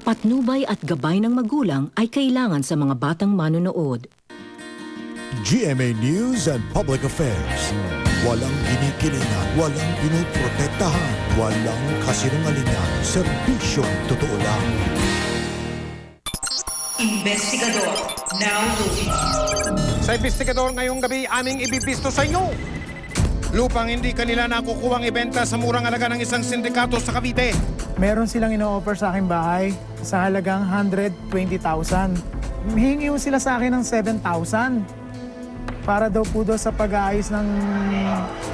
Patnubay at gabay ng magulang ay kailangan sa mga batang manonood. GMA News and Public Affairs. Walang ginikilingan, walang pinoprotektahan, walang kasinungalingan, serbisyong totoo lang. Investigador, now moving. Sa Investigador ngayong gabi, aming ibibisto sa inyo. Lupang hindi kanila nakukuwang ibenta sa murang halaga ng isang sindikato sa Cavite. Meron silang ino-offer sa aking bahay sa halagang 120,000. Hihingi ho sila sa akin ng 7,000 para daw po doon sa pag-aayos ng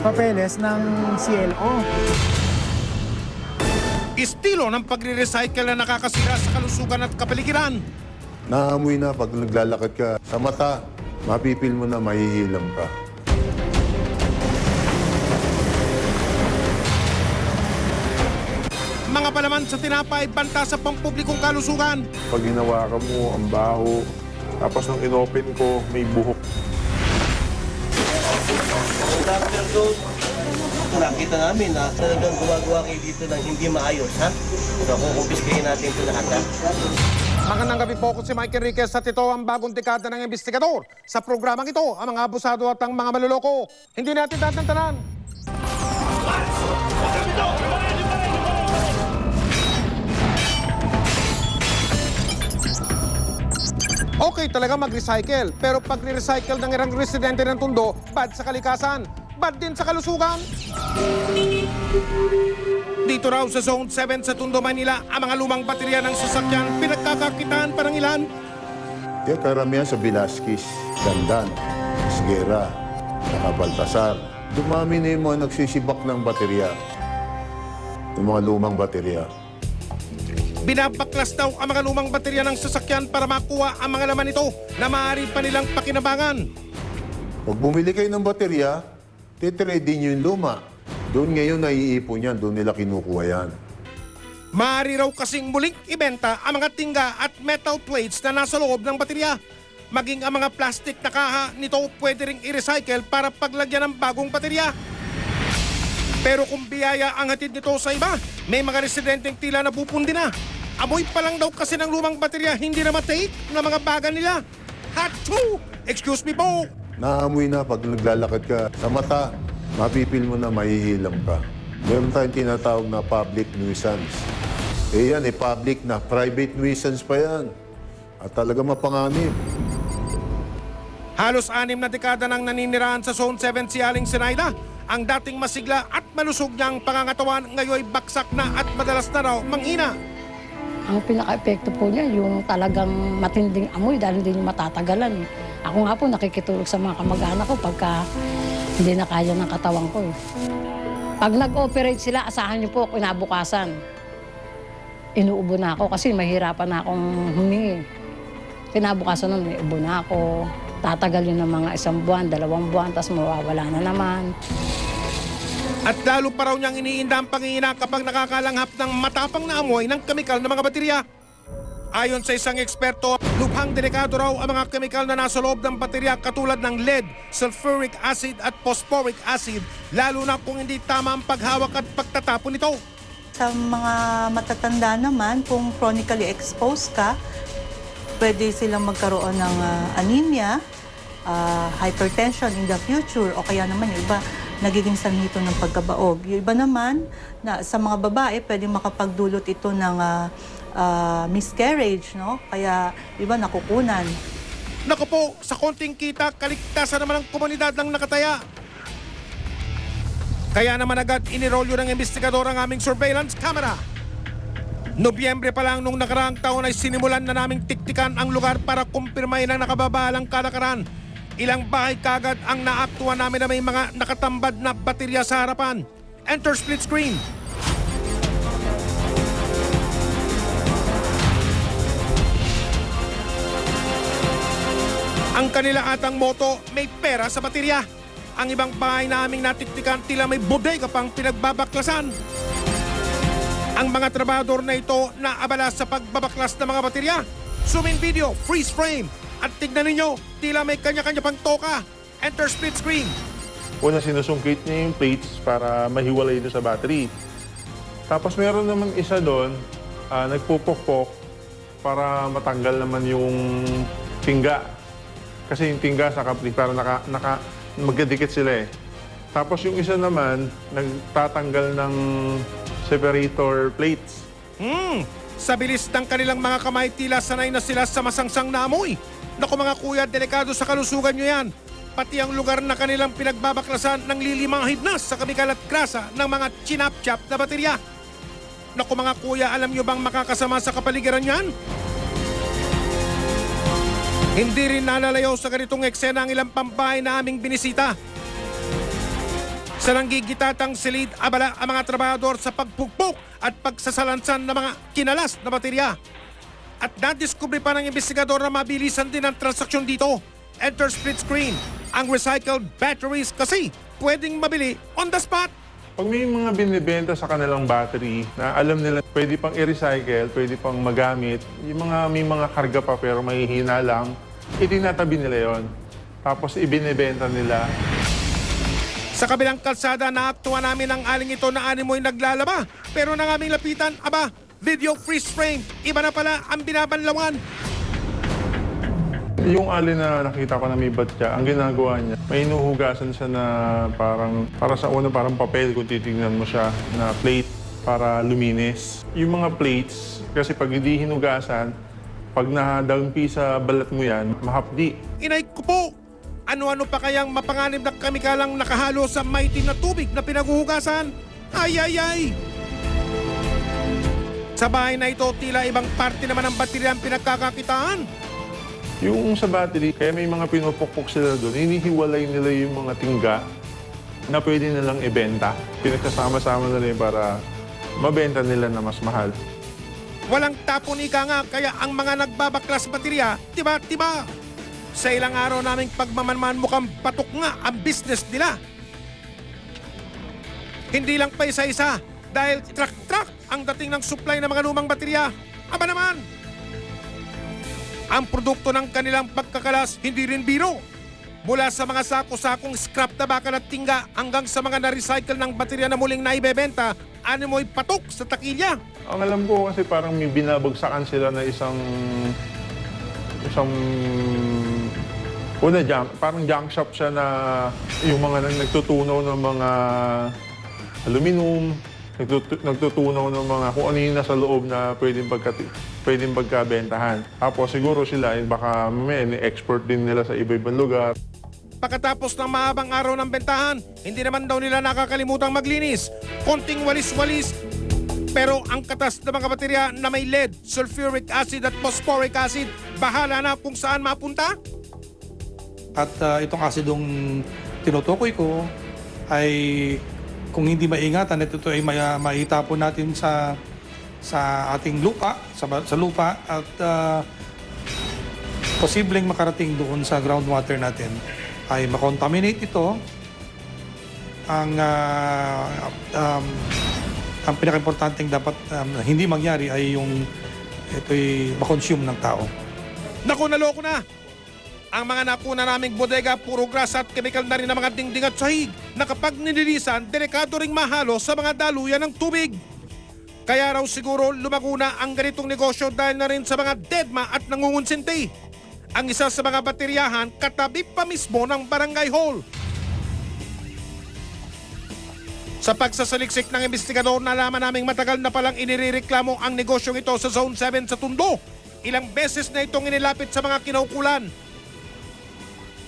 papeles ng CLO. Estilo ng pagre-recycle na nakakasira sa kalusugan at kapaligiran. Naamoy na pag naglalakad ka sa mata, mapipil mo na mahihilam ka. Mga palaman sa tinapay, banta sa pampublikong kalusugan. Pag hinawakan mo, ang baho. Tapos nung inopen ko, may buhok. Nakita namin na talagang gumagawa kayo dito ng hindi maayos, ha? So, kukumpiskahin natin ito lahat, ha? Magandang gabi po, ako si Mike Enriquez at ito ang bagong dekada ng Investigador. Sa programang ito, ang mga abusado at ang mga maluloko. Hindi natin tatantanan. Okay talaga mag-recycle, pero pag ni-recycle ng irang residente ng Tondo, bad sa kalikasan, bad din sa kalusugan. Dito raw sa Zone 7 sa Tondo, Manila, ang mga lumang baterya ng sasakyan pinagkakakitaan pa ng ilan. Kaya karamihan sa Velasquez, Dandan, Esguera, saka Baltasar. Dumami na yung mga nagsisibak ng baterya. Yung mga lumang baterya. Binabaklas daw ang mga lumang baterya ng sasakyan para makuha ang mga laman nito na maaari pa nilang pakinabangan. Pag bumili kayo ng baterya, titrade nyo yung luma. Doon ngayon naiipon yan, doon nila kinukuha yan. Maaari raw kasing muling ibenta ang mga tingga at metal plates na nasa loob ng baterya. Maging ang mga plastic na kaha nito pwede ring i-recycle para paglagyan ng bagong baterya. Pero kung biyaya ang hatid nito sa iba, may mga residenteng tila napupundi na. Amoy pa lang daw kasi ng lumang baterya, hindi na matake na mga baga nila. Hachu! Excuse me po! Naamoy na pag naglalakad ka sa mata, mapipil mo na mahihilam ka. Meron tayong tinatawag na public nuisance. Eh yan, public na, private nuisance pa yan. At talaga mapanganib. Halos 6 na dekada nang naninirahan sa Zone 7 si Aling Sinayla. Ang dating masigla at malusog niyang pangangatawan ngayon baksak na at madalas na raw manghina. Ang pinaka-epekto po niya, yung talagang matinding amoy dahil hindi niya matatagalan. Ako nga po nakikitulog sa mga kamag-anak ko pagka hindi na kaya ng katawan ko. Pag nag-operate sila, asahan niyo po kinabukasan. Inuubo na ako kasi mahirapan na akong humingi. Kinabukasan nun, may ubo na ako. Tatagalin ng mga 1 buwan, 2 buwan, tapos mawawala na naman. At lalo pa raw niyang iniinda ang pangihina kapag nakakalanghap ng matapang na amoy ng kemikal na mga baterya. Ayon sa isang eksperto, lubhang delikado raw ang mga kemikal na nasa loob ng baterya katulad ng lead, sulfuric acid at phosphoric acid, lalo na kung hindi tama ang paghawak at pagtatapon nito. Sa mga matatanda naman, kung chronically exposed ka, pwede silang magkaroon ng anemia, hypertension in the future, o kaya naman yung iba, nagiging sanhito ng pagkabaog. Yung iba naman, na sa mga babae, pwede makapagdulot ito ng miscarriage, no? Kaya iba nakukunan. Naku po, sa konting kita, kaligtasan naman ang komunidad ng nakataya. Kaya naman agad inirolyo ng investigador ang aming surveillance camera. Nobyembre pa lang nung nakaraang taon ay sinimulan na naming tiktikan ang lugar para kumpirmahin ang nakababalang kalakaran. Ilang bahay kagad ang naaktuhan namin na may mga nakatambad na baterya sa harapan. Enter split screen. Ang kanila atang moto, may pera sa baterya. Ang ibang bahay na aming natiktikan tila may bodega pang pinagbabaklasan. Ang mga trabahador na ito naabala sa pagbabaklas ng mga baterya. Zoom in video, freeze frame. At tignan ninyo, tila may kanya-kanya pang toka. Enter split screen. Una sinusungkit niya yung plates para mahiwalay ito sa battery. Tapos meron naman isa doon, nagpupukpok para matanggal naman yung tingga. Kasi yung tingga sa kapli, para magkadikit sila eh. Tapos yung isa naman, nagtatanggal ng separator plates. Sa bilis ng kanilang mga kamay, tila sanay na sila sa masangsang na amoy. Naku mga kuya, delikado sa kalusugan nyo yan. Pati ang lugar na kanilang pinagbabaklasan ng lilimahid na sa kamikal at grasa ng mga chinap-chap na baterya. Naku mga kuya, alam nyo bang makakasama sa kapaligiran yan? Hindi rin nalalayo sa ganitong eksena ang ilang pambahay na aming binisita. Sa nanggigitatang silid, abala ang mga trabahador sa pagpukpok at pagsasalansan ng mga kinalas na baterya. At nadiskubre pa ng investigador na mabilisan din ang transaksyon dito. Enter split screen. Ang recycled batteries kasi pwedeng mabili on the spot. Pag may mga binibenta sa kanilang battery na alam nila pwede pang i-recycle, pwede pang magamit, yung may mga karga pa pero mahihina lang, itinatabi nila yon. Tapos ibinibenta nila. Sa kabilang kalsada, naaktuwa namin ang aling ito na animoy naglalaba. Pero nang aming lapitan, aba, video freeze frame. Iba na pala ang binabanlawan. Yung alin na nakita ko na may batya, ang ginagawa niya, may inuhugasan siya na para sa una parang papel kung titignan mo siya na plate para luminis. Yung mga plates, kasi pag hindi hinugasan, pag nadampi sa balat mo yan, mahapdi. Inay ko po! Ano-ano pa kayang mapanganib na kamikalang nakahalo sa maitim na tubig na pinaguhugasan? Ay, ay, ay! Sa bahay na ito, tila ibang parte naman ng baterya ang pinagkakakitaan. Yung sa battery, kaya may mga pinupukpok sila doon, hinihiwalay nila yung mga tingga na pwede nilang ibenta. Pinagsasama-sama nila yun para mabenta nila na mas mahal. Walang tapon ika nga, kaya ang mga nagbabaklas baterya, tiba-tiba. Sa ilang araw naming pagmamanman, mukhang patok nga ang business nila. Hindi lang pa isa-isa, dahil truck-truck ang dating ng supply ng mga lumang baterya. Aba naman! Ang produkto ng kanilang pagkakalas, hindi rin biro. Mula sa mga sako-sakong scrap na bakal at tingga hanggang sa mga na-recycle ng baterya na muling naibebenta, animoy patok sa takilya. Ang alam ko kasi parang may binabagsakan sila na isang parang junk shop siya na yung mga nagtutunaw ng mga aluminum, nagtutunaw ng mga kung ano yung nasa loob na pwedeng pagkabentahan. Tapos siguro sila baka may export din nila sa iba-ibang lugar. Pagkatapos ng mahabang araw ng bentahan, hindi naman daw nila nakakalimutang maglinis. Konting walis-walis, pero ang katas ng mga baterya na may lead, sulfuric acid at phosphoric acid, bahala na kung saan mapunta. At itong asidong tinutukoy ko ay kung hindi maingatan, ito ay maitapon natin sa ating lupa, sa lupa at posibleng makarating doon sa groundwater natin ay makontaminate ito. Ang pinaka-importanteng dapat hindi mangyari ay yung ito'y makonsume ng tao. Naku, naloko na! Ang mga napuna naming bodega, puro grasa at chemical na rin ang mga dingding at sahig na kapag nililisan, delikado ring mahalo sa mga daluyan ng tubig. Kaya raw siguro lumago na ang ganitong negosyo dahil na rin sa mga dedma at nangungunsinti. Ang isa sa mga bateryahan, katabi pa mismo ng barangay hall. Sa pagsasaliksik ng investigador, nalaman naming matagal na palang inireklamo ang negosyong ito sa Zone 7 sa Tondo. Ilang beses na itong inilapit sa mga kinaukulan.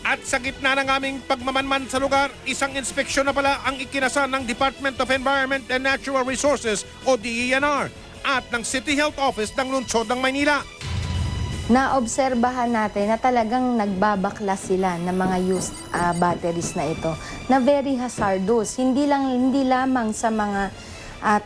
At sa gitna ng aming pagmamanman sa lugar, isang inspeksyon na pala ang ikinasa ng Department of Environment and Natural Resources o DENR at ng City Health Office ng Lungsod ng Maynila. Naobserbahan natin na talagang nagbabaklas sila ng mga used batteries na ito na very hazardous. Hindi lamang sa mga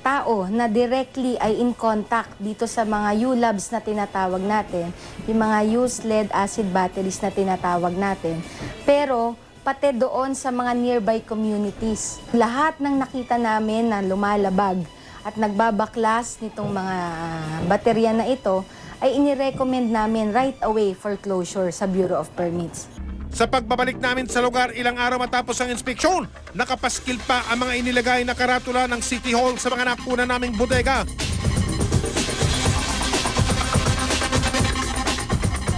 tao na directly ay in contact dito sa mga ULABs na tinatawag natin, yung mga used lead acid batteries na tinatawag natin, pero pati doon sa mga nearby communities. Lahat ng nakita namin na lumalabag at nagbabaklas nitong mga baterya na ito ay inirecommend namin right away for closure sa Bureau of Permits. Sa pagbabalik namin sa lugar ilang araw matapos ang inspeksyon, nakapaskil pa ang mga inilagay na karatula ng City Hall sa mga napuna naming bodega.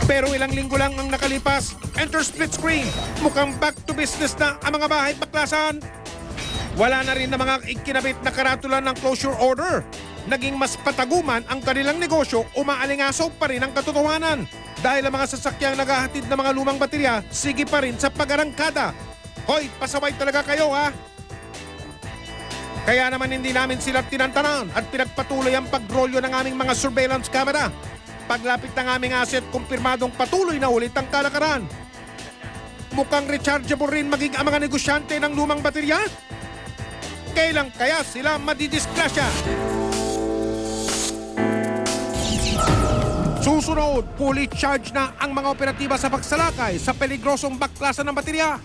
Pero ilang linggo lang ang nakalipas, enter split screen. Mukhang back to business na ang mga bahay baklasan. Wala na rin na mga ikinabit na karatula ng closure order. Naging mas pataguman ang kanilang negosyo, umaalingaso pa rin ang katotohanan. Dahil ang mga sasakyang naghahatid ng mga lumang baterya, sige pa rin sa pag-arangkada. Hoy, pasaway talaga kayo ha! Kaya naman hindi namin sila tinantanan at pinagpatuloy ang pagrolyo ng aming mga surveillance camera. Paglapit ng aming asset, kumpirmadong patuloy na ulit ang kalakaran. Mukhang rechargeable rin maging ang mga negosyante ng lumang baterya. Kailan kaya sila madidisgrasya? Susunod, fully charged na ang mga operatiba sa pagsalakay sa peligrosong baklasan ng baterya.